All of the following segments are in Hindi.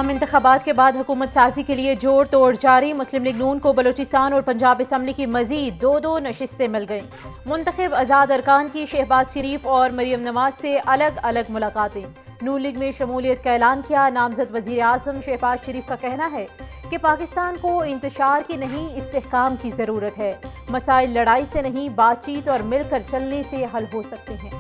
आम इंतखाबात के बाद हुकूमत साजी के लिए जोड़ तोड़ जारी। मुस्लिम लीग नून को बलूचिस्तान और पंजाब असम्बली की मजीद दो नशिस्तें मिल गईं। मुंतखब आज़ाद अरकान की शहबाज शरीफ और मरियम नवाज से अलग अलग मुलाकातें। नून लीग में शमूलियत का ऐलान किया। नामजद वज़ीर आज़म शहबाज शरीफ का कहना है कि पाकिस्तान को इंतशार की नहीं इस्तेहकाम की ज़रूरत है। मसाइल लड़ाई से नहीं बातचीत और मिलकर चलने से हल हो सकते हैं।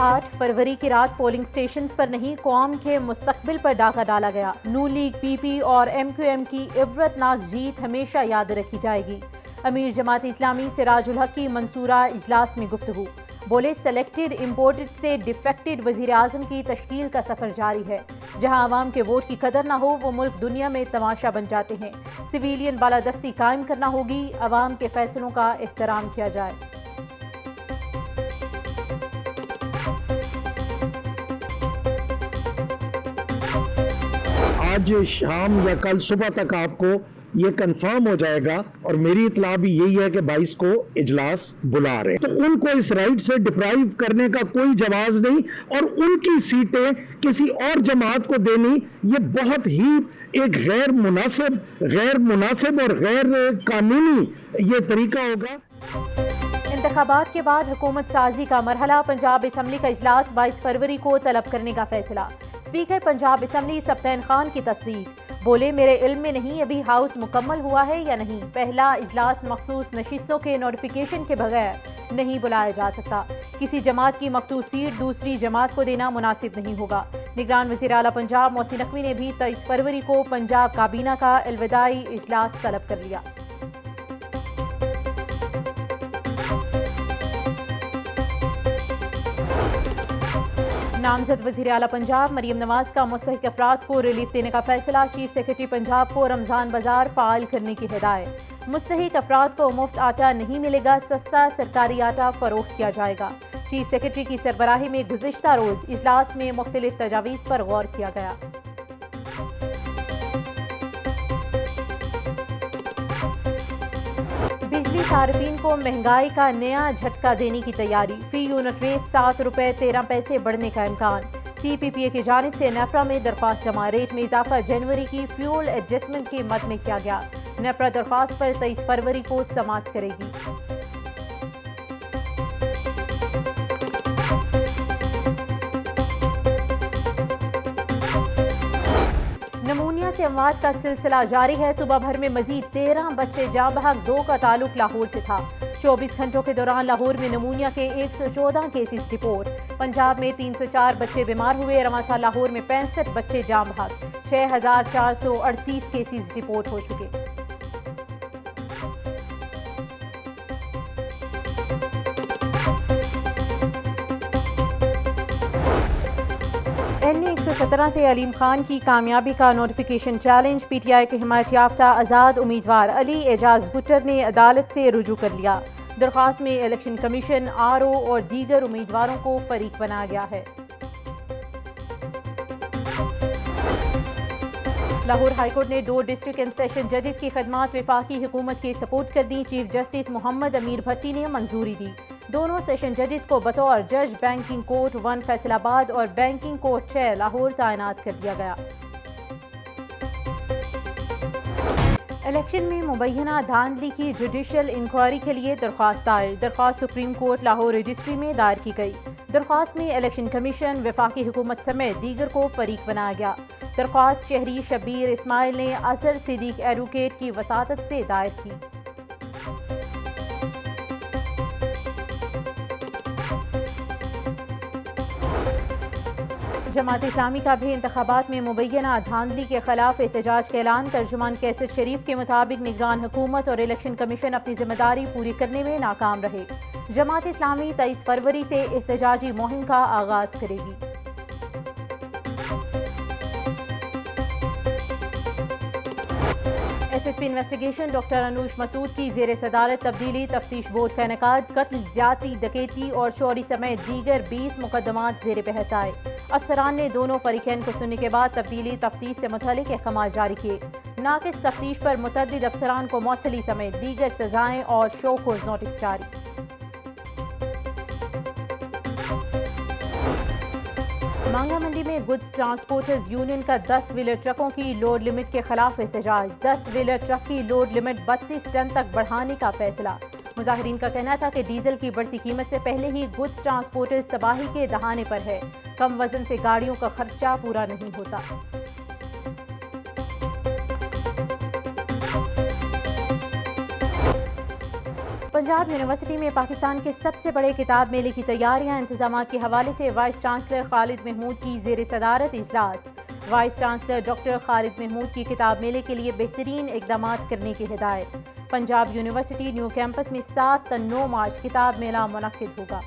8 फरवरी की रात पोलिंग स्टेशंस पर नहीं, कौम के मुस्तकबिल पर डाका डाला गया। नून लीग, पीपी और MQM की इबरतनाक जीत हमेशा याद रखी जाएगी। अमीर जमात इस्लामी सिराजुल हक की मंसूरा इजलास में गुफ्तगू। बोले, सेलेक्टेड इम्पोर्टेड से डिफेक्टेड वजीर आजम की तश्कील का सफर जारी है। जहां आवाम के वोट की कदर ना हो, वो मुल्क दुनिया में तमाशा बन जाते हैं। सिविलियन बालादस्ती कायम करना होगी। अवाम के फैसलों का एहतराम किया जाए। आज शाम या कल सुबह तक आपको ये कंफर्म हो जाएगा और मेरी इतला भी यही है कि 22 को इजलास बुला रहे हैं। तो उनको इस राइट से डिप्राइव करने का कोई जवाब नहीं और उनकी सीटें किसी और जमात को देनी ये बहुत ही एक गैर मुनासिब और गैर कानूनी ये तरीका होगा। इंतखाबात के बाद हुकूमत साजी का मरहला। पंजाब असम्बली का इजलास 22 फरवरी को तलब करने का फैसला। स्पीकर पंजाब असम्बली सब्तैन खान की तस्दीक। बोले, मेरे इल्म में नहीं अभी हाउस मुकम्मल हुआ है या नहीं। पहला इजलास मखसूस नशिस्तों के नोटिफिकेशन के बगैर नहीं बुलाया जा सकता। किसी जमात की मखसूस सीट दूसरी जमात को देना मुनासिब नहीं होगा। निगरान वज़ीर आला पंजाब मोहसिन नकवी ने भी 23 फरवरी को पंजाब काबीना का अलविदाई इजलास तलब कर लिया। नामजद वज़ीर आला पंजाब मरियम नवाज का मुस्तहिक अफराद को रिलीफ देने का फैसला। चीफ सेक्रेटरी पंजाब को रमज़ान बाजार फ़ाल करने की हिदायत। मुस्तहिक अफराद को मुफ्त आटा नहीं मिलेगा, सस्ता सरकारी आटा फरोख्त किया जाएगा। चीफ सेक्रेटरी की सरबराही में गुज़िश्ता रोज़ इजलास में मुख्तलिफ तजावीज़ पर गौर किया गया। बिजली सार्फिन को महंगाई का नया झटका देने की तैयारी। फी यूनिट रेट 7 रुपये 13 पैसे बढ़ने का इम्कान। CPPA की जानिब से नेपरा में दरख्वास्त जमा। रेट में इजाफा जनवरी की फ्यूल एडजस्टमेंट की मद में किया गया। नेपरा दरख्वास्त पर 23 फरवरी को समाअत करेगी। नमूनिया से अमवात का सिलसिला जारी है। सुबह भर में मजीद 13 बच्चे जाँ बहक। 2 का ताल्लुक लाहौर से था। 24 घंटों के दौरान लाहौर में नमूनिया के 114 केसेस रिपोर्ट। पंजाब में 304 बच्चे बीमार हुए। रवासा लाहौर में 65 बच्चे जाँ बहक। 6438 केसेस रिपोर्ट हो चुके। NA 117 से अलीम खान की कामयाबी का नोटिफिकेशन चैलेंज। PTI के हिमायत याफ्ता आज़ाद उम्मीदवार अली एजाज गुट्टर ने अदालत से रुजू कर लिया। दरख्वास्त में इलेक्शन कमीशन, RO और दीगर उम्मीदवारों को फरीक बनाया गया है। लाहौर हाईकोर्ट ने 2 डिस्ट्रिक्ट एंड सेशन जजेस की खदमात वफाकी हुकूमत के सपोर्ट कर दी। चीफ जस्टिस मोहम्मद अमीर भट्टी ने मंजूरी दी। दोनों सेशन जजेस को बतौर जज बैंकिंग कोर्ट 1 फैसलाबाद और बैंकिंग कोर्ट 6 लाहौर तैनात कर दिया गया। इलेक्शन में मुबैना धांधली की जुडिशल इंक्वायरी के लिए दरख्वास्त दायर। दरख्वास्त सुप्रीम कोर्ट लाहौर रजिस्ट्री में दायर की गई। दरख्वास्त में इलेक्शन कमीशन, वफाकी हुकूमत समेत दीगर को फरीक बनाया गया। दरख्वास्त शहरी शब्बीर इस्माइल ने असर सिद्दीक एडवोकेट की वसातत से दायर की। जमात इस्लामी का भी इंतखाबात में मुबैना धांधली के खिलाफ एहतजाज का ऐलान। तर्जुमान कैसर शरीफ के मुताबिक निगरान हुकूमत और इलेक्शन कमीशन अपनी जिम्मेदारी पूरी करने में नाकाम रहे। जमात इस्लामी 23 फरवरी से एहतजाजी मुहिम का आगाज करेगी। SSP investigation doctor Anoosh Masood की ज़ेर सदारत तब्दीली। तफ्तीश बोर्ड का इनेकाद। कत्ल, ज्यादती, डकैती और चोरी समेत दीगर 20 मुकदमात ज़ेर बहस आए। अफसरान ने दोनों फरीकैन को सुनने के बाद तब्दीली तफ्तीश से मुतल्लिक अहकाम जारी किए। नाकिस तफ्तीश पर मुतअद्दिद अफसरान को मुअत्तली समेत दीगर सजाएं और शो कोज नोटिस जारी। मांगा मंडी में गुड्स ट्रांसपोर्टर्स यूनियन का 10 व्हीलर ट्रकों की लोड लिमिट के खिलाफ एहतजाज। 10 व्हीलर ट्रक की लोड लिमिट 32 टन तक बढ़ाने का फैसला। मुजाहिरीन का कहना था कि डीजल की बढ़ती कीमत से पहले ही गुड्स ट्रांसपोर्टर्स तबाही के दहाने पर है। कम वजन से गाड़ियों का खर्चा पूरा नहीं होता। पंजाब यूनिवर्सिटी में पाकिस्तान के सबसे बड़े किताब मेले की तैयारियां इंतजाम के हवाले से वाइस चांसलर खालिद महमूद की जेर सदारत इजलास। Vice chancellor doctor Khalid Mahmood की किताब मेले के लिए बेहतरीन इकदाम करने की हिदायत। पंजाब यूनिवर्सिटी न्यू कैंपस में 7 और 9 मार्च किताब मेला मुनक्किद होगा।